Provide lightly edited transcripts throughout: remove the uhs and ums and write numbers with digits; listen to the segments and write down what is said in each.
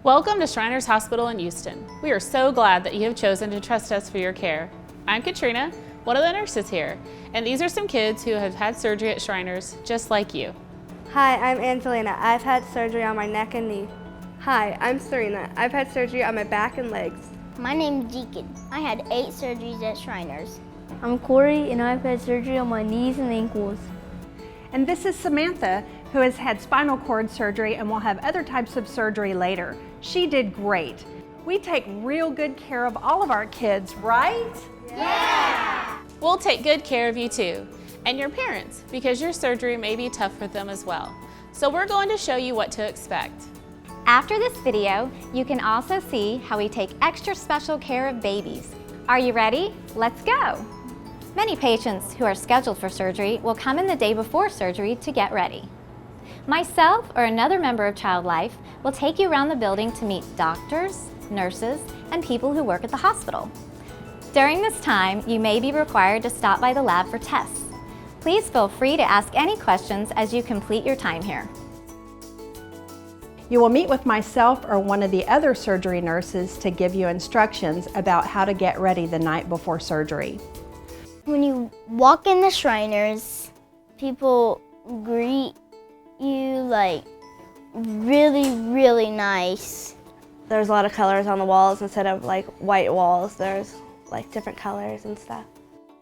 Welcome to Shriners Hospital in Houston. We are so glad that you have chosen to trust us for your care. I'm Katrina, one of the nurses here, and these are some kids who have had surgery at Shriners just like you. Hi, I'm Angelina. I've had surgery on my neck and knee. Hi, I'm Serena. I've had surgery on my back and legs. My name's Deacon. I had 8 surgeries at Shriners. I'm Corey, and I've had surgery on my knees and ankles. And this is Samantha, who has had spinal cord surgery and will have other types of surgery later. She did great. We take real good care of all of our kids, right? Yeah! We'll take good care of you too, and your parents, because your surgery may be tough for them as well. So we're going to show you what to expect. After this video, you can also see how we take extra special care of babies. Are you ready? Let's go! Many patients who are scheduled for surgery will come in the day before surgery to get ready. Myself or another member of Child Life will take you around the building to meet doctors, nurses, and people who work at the hospital. During this time, you may be required to stop by the lab for tests. Please feel free to ask any questions as you complete your time here. You will meet with myself or one of the other surgery nurses to give you instructions about how to get ready the night before surgery. When you walk in the Shriners, people greet you like really nice. There's a lot of colors on the walls instead of like white walls. There's like different colors and stuff.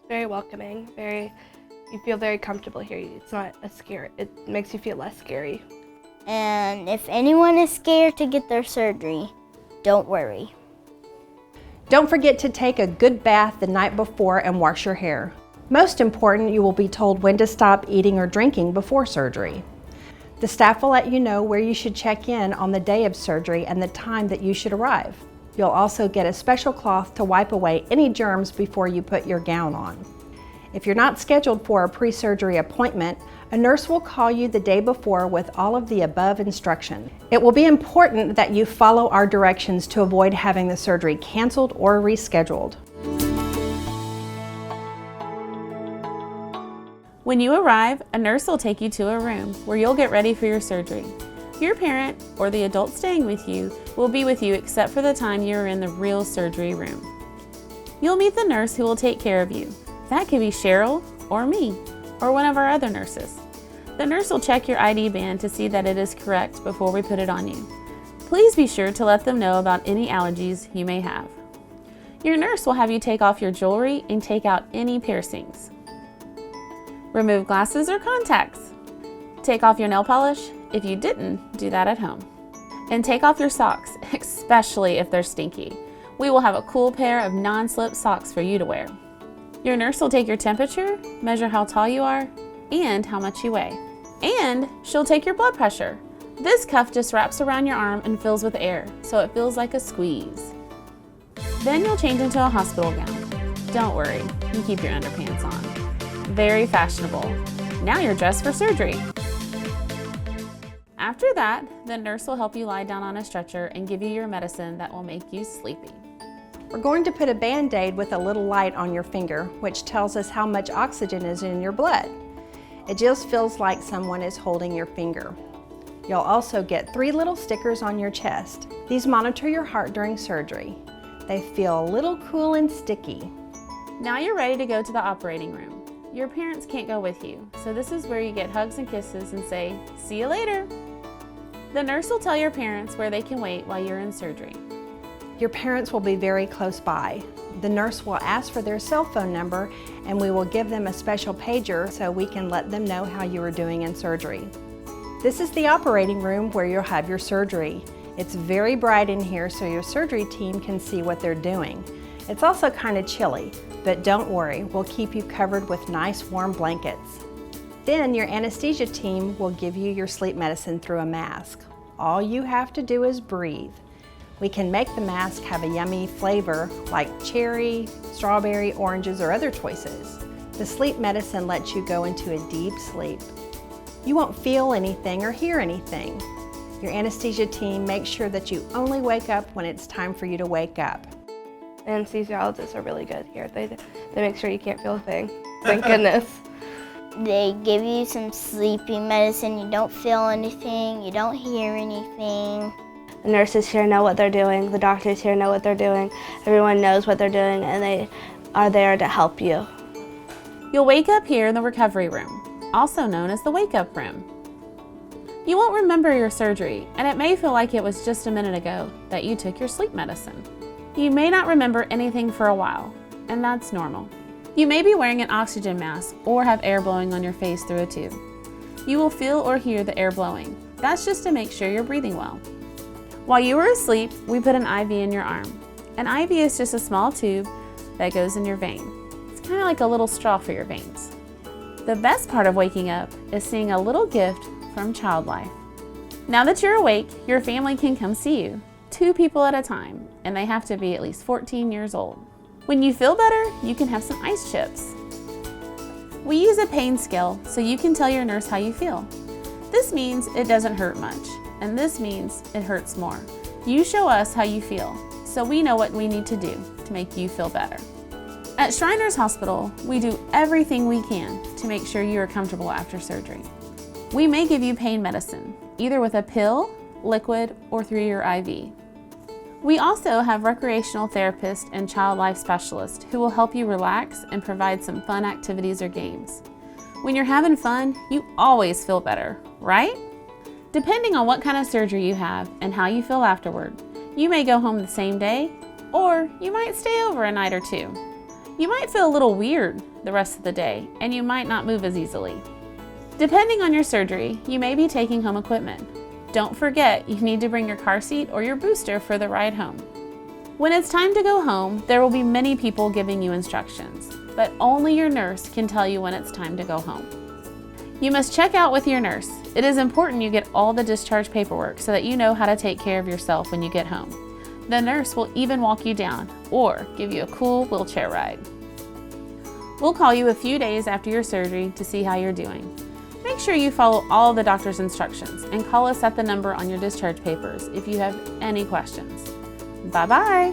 Very welcoming, you feel very comfortable here. It's not a scare, it makes you feel less scary. And if anyone is scared to get their surgery, don't worry. Don't forget to take a good bath the night before and wash your hair. Most important, you will be told when to stop eating or drinking before surgery. The staff will let you know where you should check in on the day of surgery and the time that you should arrive. You'll also get a special cloth to wipe away any germs before you put your gown on. If you're not scheduled for a pre-surgery appointment, a nurse will call you the day before with all of the above instructions. It will be important that you follow our directions to avoid having the surgery canceled or rescheduled. When you arrive, a nurse will take you to a room where you'll get ready for your surgery. Your parent, or the adult staying with you, will be with you except for the time you are in the real surgery room. You'll meet the nurse who will take care of you. That could be Cheryl, or me, or one of our other nurses. The nurse will check your ID band to see that it is correct before we put it on you. Please be sure to let them know about any allergies you may have. Your nurse will have you take off your jewelry and take out any piercings. Remove glasses or contacts. Take off your nail polish if you didn't do that at home. And take off your socks, especially if they're stinky. We will have a cool pair of non-slip socks for you to wear. Your nurse will take your temperature, measure how tall you are, and how much you weigh. And she'll take your blood pressure. This cuff just wraps around your arm and fills with air, so it feels like a squeeze. Then you'll change into a hospital gown. Don't worry, you keep your underpants on. Very fashionable. Now you're dressed for surgery. After that, the nurse will help you lie down on a stretcher and give you your medicine that will make you sleepy. We're going to put a Band-Aid with a little light on your finger, which tells us how much oxygen is in your blood. It just feels like someone is holding your finger. You'll also get 3 little stickers on your chest. These monitor your heart during surgery. They feel a little cool and sticky. Now you're ready to go to the operating room. Your parents can't go with you, so this is where you get hugs and kisses and say, "See you later." The nurse will tell your parents where they can wait while you're in surgery. Your parents will be very close by. The nurse will ask for their cell phone number and we will give them a special pager so we can let them know how you are doing in surgery. This is the operating room where you'll have your surgery. It's very bright in here so your surgery team can see what they're doing. It's also kind of chilly, but don't worry, we'll keep you covered with nice warm blankets. Then your anesthesia team will give you your sleep medicine through a mask. All you have to do is breathe. We can make the mask have a yummy flavor like cherry, strawberry, oranges, or other choices. The sleep medicine lets you go into a deep sleep. You won't feel anything or hear anything. Your anesthesia team makes sure that you only wake up when it's time for you to wake up. Anesthesiologists are really good here. They make sure you can't feel a thing. Thank goodness. They give you some sleeping medicine. You don't feel anything. You don't hear anything. The nurses here know what they're doing, the doctors here know what they're doing, everyone knows what they're doing, and they are there to help you. You'll wake up here in the recovery room, also known as the wake-up room. You won't remember your surgery, and it may feel like it was just a minute ago that you took your sleep medicine. You may not remember anything for a while, and that's normal. You may be wearing an oxygen mask or have air blowing on your face through a tube. You will feel or hear the air blowing. That's just to make sure you're breathing well. While you were asleep, we put an IV in your arm. An IV is just a small tube that goes in your vein. It's kind of like a little straw for your veins. The best part of waking up is seeing a little gift from Child Life. Now that you're awake, your family can come see you, 2 people at a time, and they have to be at least 14 years old. When you feel better, you can have some ice chips. We use a pain scale so you can tell your nurse how you feel. This means it doesn't hurt much, and this means it hurts more. You show us how you feel, so we know what we need to do to make you feel better. At Shriners Hospital, we do everything we can to make sure you are comfortable after surgery. We may give you pain medicine, either with a pill, liquid, or through your IV. We also have recreational therapists and child life specialists who will help you relax and provide some fun activities or games. When you're having fun, you always feel better, right? Depending on what kind of surgery you have and how you feel afterward, you may go home the same day, or you might stay over a night or 2. You might feel a little weird the rest of the day, and you might not move as easily. Depending on your surgery, you may be taking home equipment. Don't forget, you need to bring your car seat or your booster for the ride home. When it's time to go home, there will be many people giving you instructions, but only your nurse can tell you when it's time to go home. You must check out with your nurse. It is important you get all the discharge paperwork so that you know how to take care of yourself when you get home. The nurse will even walk you down or give you a cool wheelchair ride. We'll call you a few days after your surgery to see how you're doing. Make sure you follow all the doctor's instructions and call us at the number on your discharge papers if you have any questions. Bye-bye.